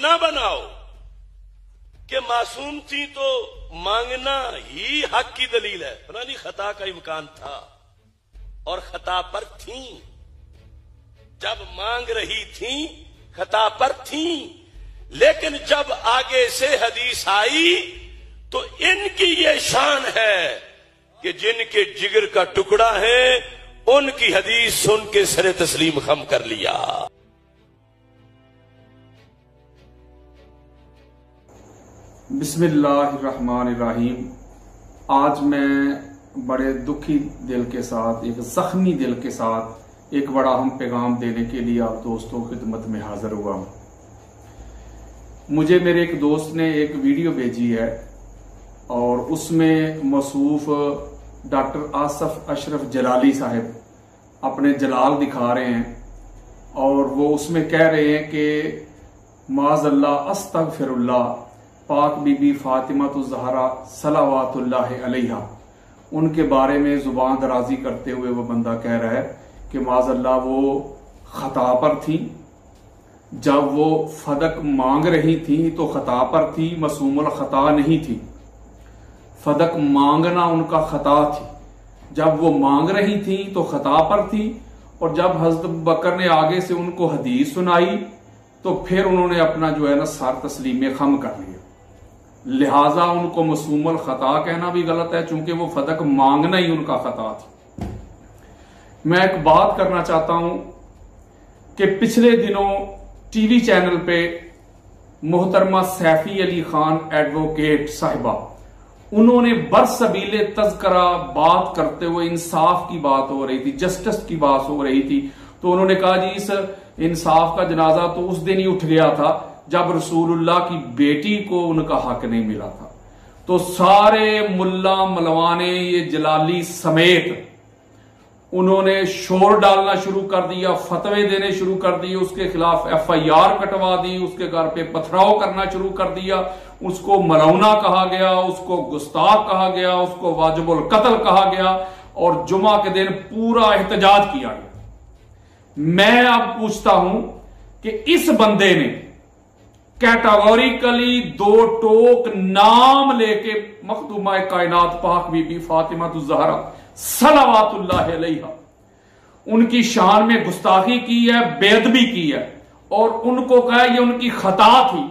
نہ بناؤ کہ معصوم تھی تو مانگنا ہی حق کی دلیل ہے. نہیں، خطا کا امکان تھا اور خطا پر تھیں. جب مانگ رہی تھیں خطا پر تھیں، لیکن جب آگے سے حدیث آئی تو ان کی یہ شان ہے کہ جن کے جگر کا ٹکڑا ہے ان کی حدیث سن کے سر تسلیم خم کر لیا. بسم اللہ الرحمن الرحیم. آج میں بڑے دکھی دل کے ساتھ، ایک زخمی دل کے ساتھ ایک بڑا اہم پیغام دینے کے لیے آپ دوستوں کی خدمت میں حاضر ہوا ہوں. مجھے میرے ایک دوست نے ایک ویڈیو بھیجی ہے اور اس میں موصوف ڈاکٹر آصف اشرف جلالی صاحب اپنے جلال دکھا رہے ہیں اور وہ اس میں کہہ رہے ہیں کہ معاذ اللہ استغفر اللہ، پاک بی بی فاطمہ الزہرا صلوات اللہ علیہا، ان کے بارے میں زبان درازی کرتے ہوئے وہ بندہ کہہ رہا ہے کہ معاذ اللہ وہ خطا پر تھی. جب وہ فدق مانگ رہی تھی تو خطا پر تھی، معصوم الخطا نہیں تھی. فدق مانگنا ان کا خطا تھی. جب وہ مانگ رہی تھی تو خطا پر تھی، اور جب حضرت بکر نے آگے سے ان کو حدیث سنائی تو پھر انہوں نے اپنا جو ہے نا سر تسلیم خم کر لیا. لہٰذا ان کو معصوم الخطا کہنا بھی غلط ہے، چونکہ وہ فدق مانگنا ہی ان کا خطا تھی. میں ایک بات کرنا چاہتا ہوں کہ پچھلے دنوں ٹی وی چینل پہ محترمہ سیفی علی خان ایڈوکیٹ صاحبہ، انہوں نے برسبیل تذکرہ بات کرتے ہوئے انصاف کی بات ہو رہی تھی، جسٹس کی بات ہو رہی تھی، تو انہوں نے کہا جی اس انصاف کا جنازہ تو اس دن ہی اٹھ گیا تھا جب رسول اللہ کی بیٹی کو ان کا حق نہیں ملا تھا. تو سارے ملا ملوانے یہ جلالی سمیت انہوں نے شور ڈالنا شروع کر دیا، فتوے دینے شروع کر دیے، اس کے خلاف ایف آئی آر کٹوا دی، اس کے گھر پہ پتھراؤ کرنا شروع کر دیا، اس کو ملونا کہا گیا، اس کو گستاخ کہا گیا، اس کو واجب القتل کہا گیا، اور جمعہ کے دن پورا احتجاج کیا گیا. میں اب پوچھتا ہوں کہ اس بندے نے کیٹاگوریکلی دو ٹوک نام لے کے مخدومہ کائنات پاک بی بی فاطمہ الزہرا صلوات اللہ علیہا ان کی شان میں گستاخی کی ہے، بے ادبی کی ہے، اور ان کو کہا یہ ان کی خطا تھی.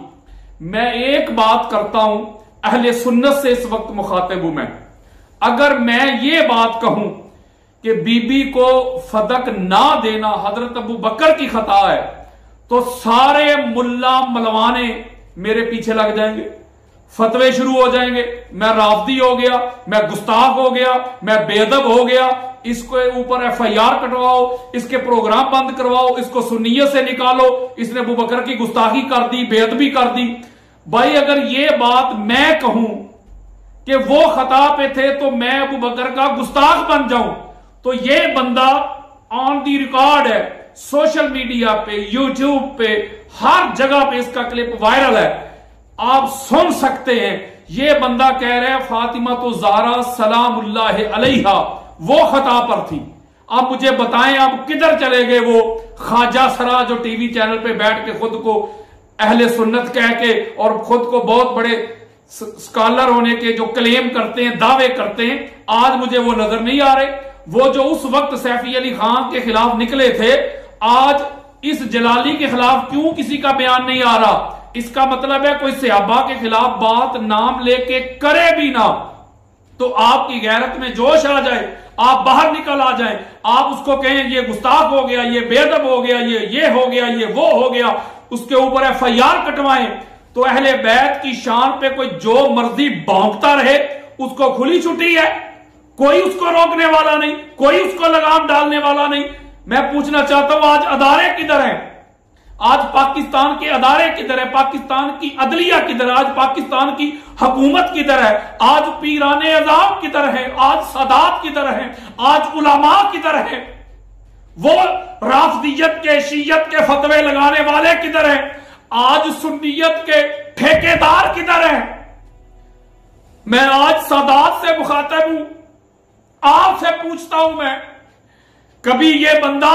میں ایک بات کرتا ہوں، اہل سنت سے اس وقت مخاطب ہوں. میں اگر میں یہ بات کہوں کہ بی بی کو فدق نہ دینا حضرت ابو بکر کی خطا ہے تو سارے ملا ملوانے میرے پیچھے لگ جائیں گے، فتوے شروع ہو جائیں گے، میں رافضی ہو گیا، میں گستاخ ہو گیا، میں بے ادب ہو گیا، اس کو اوپر ایف آئی آر کٹواؤ، اس کے پروگرام بند کرواؤ، اس کو سنیت سے نکالو، اس نے ابو بکر کی گستاخی کر دی، بے ادبی کر دی. بھائی اگر یہ بات میں کہوں کہ وہ خطا پہ تھے تو میں ابو بکر کا گستاخ بن جاؤں تو یہ بندہ آن دی ریکارڈ ہے، سوشل میڈیا پہ، یوٹیوب پہ، ہر جگہ پہ اس کا کلپ وائرل ہے، آپ سن سکتے ہیں. یہ بندہ کہہ رہے ہیں فاطمہ الزہرا سلام اللہ علیہا وہ خطا پر تھی. آپ مجھے بتائیں آپ کدھر چلے گئے وہ خواجہ سرا جو ٹی وی چینل پہ بیٹھ کے خود کو اہل سنت کہہ کے اور خود کو بہت بڑے سکالر ہونے کے جو کلیم کرتے ہیں، دعوے کرتے ہیں، آج مجھے وہ نظر نہیں آ رہے. وہ جو اس وقت سیفی علی خان کے خلاف نکلے تھے، آج اس جلالی کے خلاف کیوں کسی کا بیان نہیں آ رہا؟ اس کا مطلب ہے کوئی صحابہ کے خلاف بات نام لے کے کرے بھی نہ تو آپ کی غیرت میں جوش آ جائے، آپ باہر نکل آ جائیں، آپ اس کو کہیں یہ گستاخ ہو گیا، یہ بے ادب ہو گیا، یہ ہو گیا، یہ وہ ہو گیا، اس کے اوپر ایف آئی آر کٹوائیں تو اہل بیت کی شان پہ کوئی جو مرضی بھونکتا رہے اس کو کھلی چھٹی ہے، کوئی اس کو روکنے والا نہیں، کوئی اس کو لگام ڈالنے والا نہیں. میں پوچھنا چاہتا ہوں آج ادارے کدھر ہیں؟ آج پاکستان کے ادارے کدھر ہیں؟ پاکستان کی عدلیہ کدھر ہے؟ آج پاکستان کی حکومت کدھر ہے؟ آج پیران اعظام کدھر ہیں؟ آج سادات کدھر ہیں؟ آج علماء کدھر ہیں؟ وہ رافضیت کے شیعت کے فتوے لگانے والے کدھر ہیں؟ آج سنیت کے ٹھیکیدار کدھر ہیں؟ میں آج سادات سے مخاطب ہوں، آپ سے پوچھتا ہوں میں، کبھی یہ بندہ